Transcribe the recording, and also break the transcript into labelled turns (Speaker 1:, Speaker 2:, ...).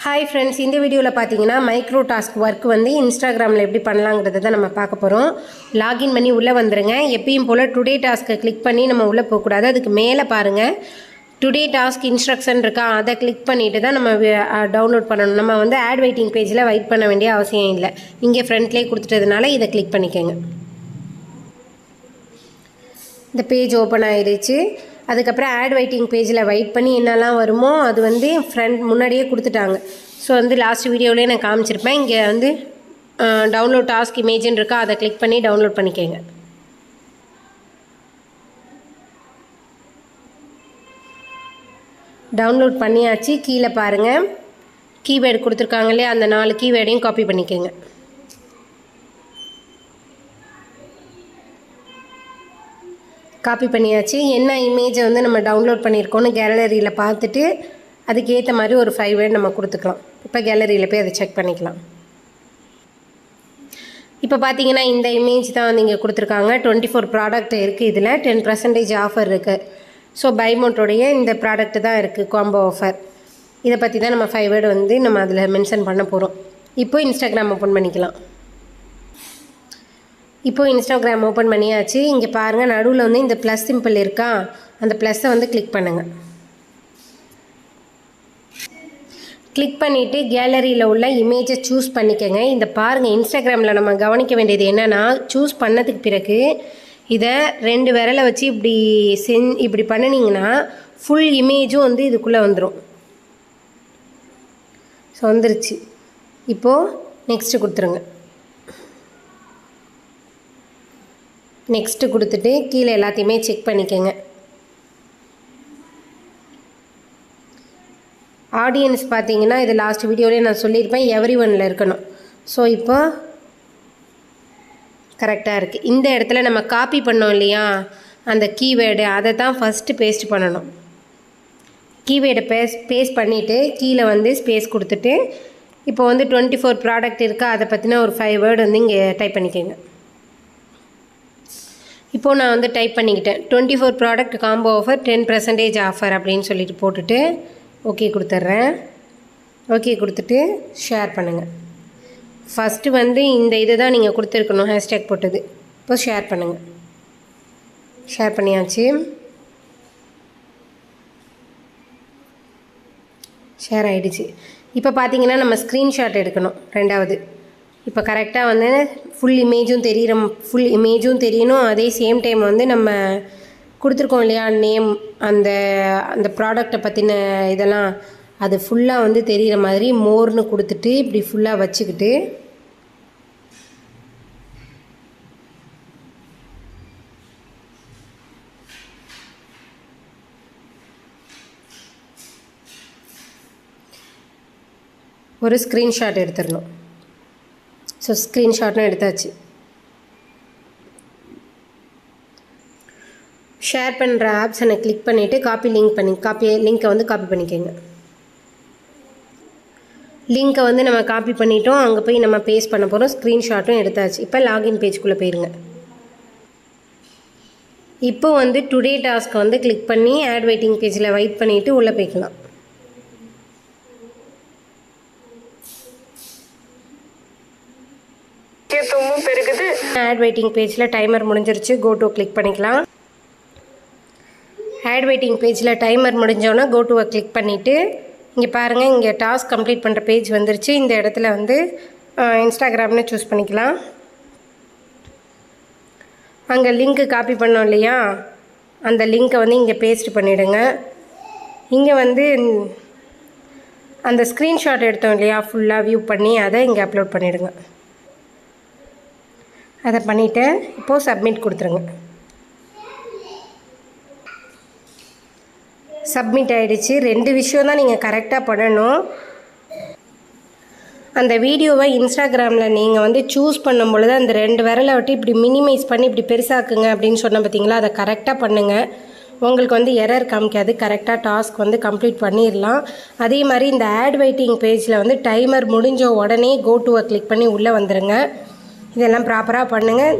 Speaker 1: Hi friends, இந்த வீடியோவில் பார்த்தீங்கன்னா மைக்ரோ டாஸ்க் ஒர்க் வந்து இன்ஸ்டாகிராமில் எப்படி பண்ணலாங்கிறத தான் நம்ம பார்க்க போகிறோம். லாகின் பண்ணி உள்ளே வந்துடுங்க. எப்பயும் போல் டுடே டாஸ்க்கை கிளிக் பண்ணி நம்ம உள்ளே போகக்கூடாது. அதுக்கு மேலே பாருங்கள் டுடே டாஸ்க் இன்ஸ்ட்ரக்ஷன் இருக்கா, அதை கிளிக் பண்ணிவிட்டு தான் நம்ம டவுன்லோட் பண்ணணும். நம்ம வந்து ஆட் வெயிட்டிங் பேஜில் வெயிட் பண்ண வேண்டிய அவசியம் இல்லை. இங்கே ஃப்ரண்ட்லேயே கொடுத்துட்டதுனால இதை கிளிக் பண்ணிக்கோங்க. இந்த பேஜ் ஓப்பன் ஆகிடுச்சு. அதுக்கப்புறம் ஆட் வெயிட்டிங் பேஜில் வெயிட் பண்ணி என்னெல்லாம் வருமோ அது வந்து முன்னாடியே கொடுத்துட்டாங்க. ஸோ வந்து லாஸ்ட் வீடியோவிலே நான் காமிச்சிருப்பேன். இங்கே வந்து டவுன்லோட் டாஸ்க் இமேஜின்னு இருக்கா, அதை கிளிக் பண்ணி டவுன்லோட் பண்ணிக்கோங்க. டவுன்லோட் பண்ணியாச்சு. கீழே பாருங்கள் கீவேர்டு கொடுத்துருக்காங்க இல்லையா, அந்த 4 கீவேர்டையும் காப்பி பண்ணிக்கோங்க. காப்பி பண்ணியாச்சு. என்ன இமேஜை வந்து நம்ம டவுன்லோட் பண்ணியிருக்கோன்னு கேலரியில் பார்த்துட்டு அதுக்கேற்ற மாதிரி ஒரு 5 வேர்டு நம்ம கொடுத்துக்கலாம். இப்போ கேலரியில் போய் அதை செக் பண்ணிக்கலாம். இப்போ பார்த்தீங்கன்னா இந்த இமேஜ் தான் வந்து இங்கே கொடுத்துருக்காங்க. 24 ப்ராடக்ட் இருக்குது. இதில் 10% ஆஃபர் இருக்குது. ஸோ பைமோட்டோடைய இந்த ப்ராடக்ட் தான் இருக்குது, காம்போ ஆஃபர். இதை பற்றி தான் நம்ம 5 வேர்டு வந்து நம்ம அதில் மென்ஷன் பண்ண போகிறோம். இப்போ இன்ஸ்டாகிராம் ஓப்பன் பண்ணிக்கலாம். இப்போது இன்ஸ்டாகிராம் ஓப்பன் பண்ணியாச்சு. இங்கே பாருங்கள் நடுவில் வந்து இந்த ப்ளஸ் சிம்பிள் இருக்கா, அந்த ப்ளஸ்ஸை வந்து கிளிக் பண்ணுங்கள். கிளிக் பண்ணிவிட்டு கேலரியில் உள்ள இமேஜை சூஸ் பண்ணிக்கோங்க. இந்த பாருங்கள் இன்ஸ்டாகிராமில் நம்ம கவனிக்க வேண்டியது என்னென்னா, சூஸ் பண்ணதுக்கு பிறகு இதை 2 விரலை வச்சு இப்படி பண்ணினீங்கன்னா ஃபுல் இமேஜும் வந்து இதுக்குள்ளே வந்துடும். ஸோ வந்துருச்சு. இப்போது நெக்ஸ்ட்டு கொடுத்துருங்க. நெக்ஸ்ட்டு கொடுத்துட்டு கீழே எல்லாத்தையுமே செக் பண்ணிக்கோங்க. ஆடியன்ஸ் பார்த்தீங்கன்னா இது லாஸ்ட் வீடியோவிலே நான் சொல்லியிருப்பேன், எவ்ரிஒன்ல இருக்கணும். ஸோ இப்போ கரெக்டாக இருக்குது. இந்த இடத்துல நம்ம காப்பி பண்ணோம் இல்லையா அந்த கீவேர்டு, அதை தான் ஃபஸ்ட்டு பேஸ்ட் பண்ணணும். கீவேர்டை பேஸ்ட் பண்ணிவிட்டு கீழே வந்து ஸ்பேஸ் கொடுத்துட்டு இப்போ வந்து 24 ப்ராடக்ட் இருக்கா, அதை பற்றின ஒரு 5 வேர்டு வந்து இங்கே டைப் பண்ணிக்கோங்க. இப்போது நான் வந்து டைப் பண்ணிக்கிட்டேன். 24 ப்ராடக்ட் காம்போ ஆஃபர் 10% ஆஃபர் அப்படின்னு சொல்லிட்டு போட்டுட்டு ஓகே கொடுத்துட்றேன். ஓகே கொடுத்துட்டு ஷேர் பண்ணுங்கள். ஃபஸ்ட்டு வந்து இந்த இதை தான் நீங்கள் கொடுத்துருக்கணும், ஹேஷ்டேக் போட்டது. இப்போ ஷேர் பண்ணுங்கள். ஷேர் பண்ணியாச்சு. ஷேர் ஆகிடுச்சு. இப்போ பார்த்தீங்கன்னா நம்ம ஸ்க்ரீன்ஷாட் எடுக்கணும். 2வது இப்போ கரெக்டாக வந்து ஃபுல் இமேஜும் தெரியணும். அதே சேம் டைம் வந்து நம்ம கொடுத்துருக்கோம் இல்லையா நேம், அந்த ப்ராடக்டை பற்றின இதெல்லாம் அது ஃபுல்லாக வந்து தெரிகிற மாதிரி மோர்னு கொடுத்துட்டு இப்படி ஃபுல்லாக வச்சுக்கிட்டு ஒரு ஸ்க்ரீன்ஷாட் எடுத்துடணும். ஸோ ஸ்க்ரீன்ஷாட்டும் எடுத்தாச்சு. ஷேர் பண்ணுற ஆப்ஷனை கிளிக் பண்ணிவிட்டு லிங்க்கை வந்து காப்பி பண்ணிக்கோங்க. லிங்க்கை வந்து நம்ம காப்பி பண்ணிட்டோம். அங்கே போய் நம்ம பேஸ்ட் பண்ண போகிறோம். ஸ்க்ரீன்ஷாட்டும் எடுத்தாச்சு. இப்போ லாகின் பேஜ்குள்ளே போயிருங்க. இப்போ வந்து டுடே டாஸ்க்கை வந்து கிளிக் பண்ணி ஆட் வெயிட்டிங் பேஜில் வெயிட் பண்ணிவிட்டு உள்ளே போய்க்கலாம். ஆட் வெயிட்டிங் பேஜில் டைமர் முடிஞ்சிருச்சு. கோ டு கிளிக் பண்ணிக்கலாம். ஆட் வெயிட்டிங் பேஜில் டைமர் முடிஞ்சோன்னா கோ டுவை கிளிக் பண்ணிவிட்டு இங்கே பாருங்கள் இங்கே டாஸ்க் கம்ப்ளீட் பண்ணுற பேஜ் வந்துருச்சு. இந்த இடத்துல வந்து இன்ஸ்டாகிராம்னு சூஸ் பண்ணிக்கலாம். அங்கே லிங்க்கு காப்பி பண்ணோம் இல்லையா, அந்த லிங்க்கை வந்து இங்கே பேஸ்ட் பண்ணிவிடுங்க. இங்கே வந்து அந்த ஸ்க்ரீன்ஷாட் எடுத்தோம் இல்லையா ஃபுல்லாக வியூ பண்ணி அதை இங்கே அப்லோட் பண்ணிவிடுங்க. அதை பண்ணிவிட்டு இப்போது சப்மிட் கொடுத்துருங்க. சப்மிட் ஆகிடுச்சு. 2 விஷயம் தான் நீங்கள் கரெக்டாக பண்ணணும். அந்த வீடியோவை இன்ஸ்டாகிராமில் நீங்கள் வந்து சூஸ் பண்ணும் பொழுது அந்த 2 விரலை விட்டு இப்படி மினிமைஸ் பண்ணி இப்படி பெருசாக்குங்க அப்படின்னு சொன்ன பார்த்தீங்களா, அதை கரெக்டாக பண்ணுங்கள். உங்களுக்கு வந்து எரர் காமிக்காது. கரெக்டாக டாஸ்க் வந்து கம்ப்ளீட் பண்ணிடலாம். அதே மாதிரி இந்த ஆட் வெயிட்டிங் பேஜில் வந்து டைமர் முடிஞ்ச உடனே கோ டுவை கிளிக் பண்ணி உள்ளே வந்துடுங்க. இதெல்லாம் ப்ராப்பராக பண்ணுங்கள்.